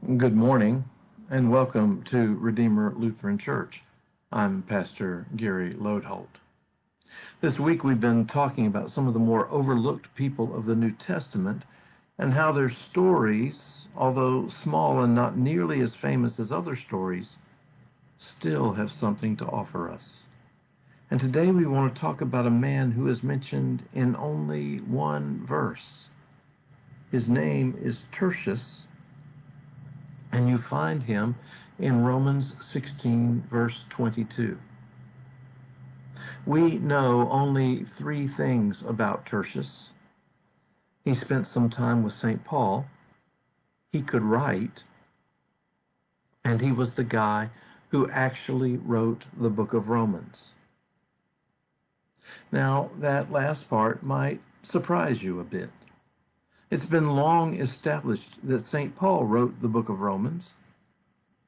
Good morning and welcome to Redeemer Lutheran Church. I'm Pastor Gary Lodeholt. This week we've been talking about some of the more overlooked people of the New Testament and how their stories, although small and not nearly as famous as other stories, still have something to offer us. And today we want to talk about a man who is mentioned in only one verse. His name is Tertius, and you find him in Romans 16, verse 22. We know only three things about Tertius. He spent some time with St. Paul. He could write. And he was the guy who actually wrote the book of Romans. Now, that last part might surprise you a bit. It's been long established that St. Paul wrote the book of Romans,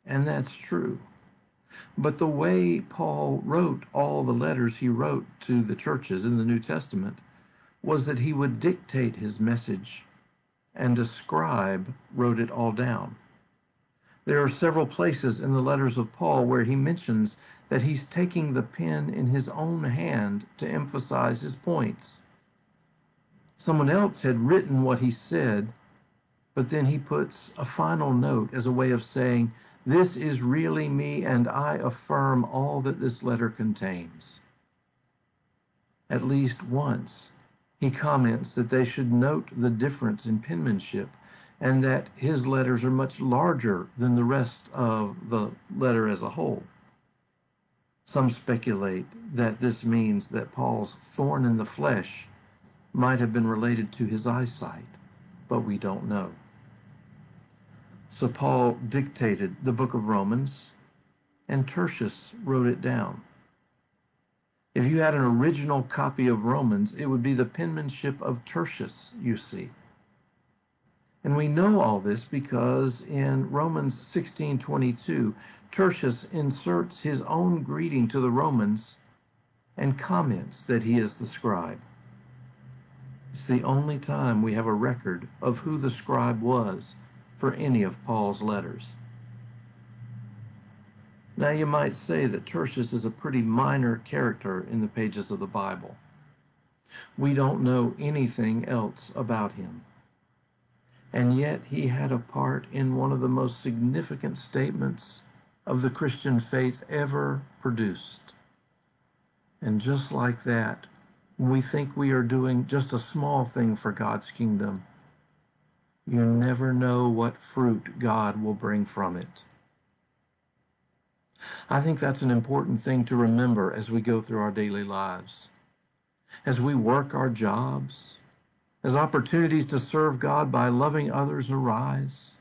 and that's true. But the way Paul wrote all the letters he wrote to the churches in the New Testament was that he would dictate his message, and a scribe wrote it all down. There are several places in the letters of Paul where he mentions that he's taking the pen in his own hand to emphasize his points. Someone else had written what he said, but then he puts a final note as a way of saying, "This is really me, and I affirm all that this letter contains." At least once, he comments that they should note the difference in penmanship and that his letters are much larger than the rest of the letter as a whole. Some speculate that this means that Paul's thorn in the flesh might have been related to his eyesight, but we don't know. So Paul dictated the book of Romans, and Tertius wrote it down. If you had an original copy of Romans, it would be the penmanship of Tertius, you see. And we know all this because in Romans 16:22, Tertius inserts his own greeting to the Romans and comments that he is the scribe. It's the only time we have a record of who the scribe was for any of Paul's letters. Now you might say that Tertius is a pretty minor character in the pages of the Bible. We don't know anything else about him. And yet he had a part in one of the most significant statements of the Christian faith ever produced. And just like that, when we think we are doing just a small thing for God's kingdom, you never know what fruit God will bring from it. I think that's an important thing to remember as we go through our daily lives. As we work our jobs, as opportunities to serve God by loving others arise,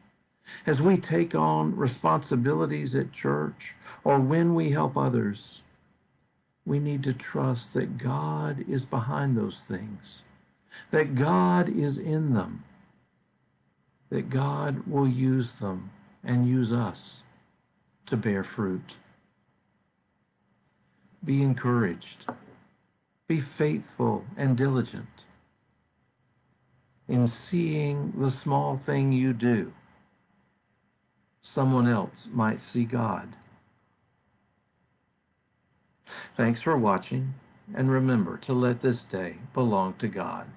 as we take on responsibilities at church, or when we help others, we need to trust that God is behind those things, that God is in them, that God will use them and use us to bear fruit. Be encouraged. Be faithful and diligent in seeing the small thing you do. Someone else might see God. Thanks for watching, and remember to let this day belong to God.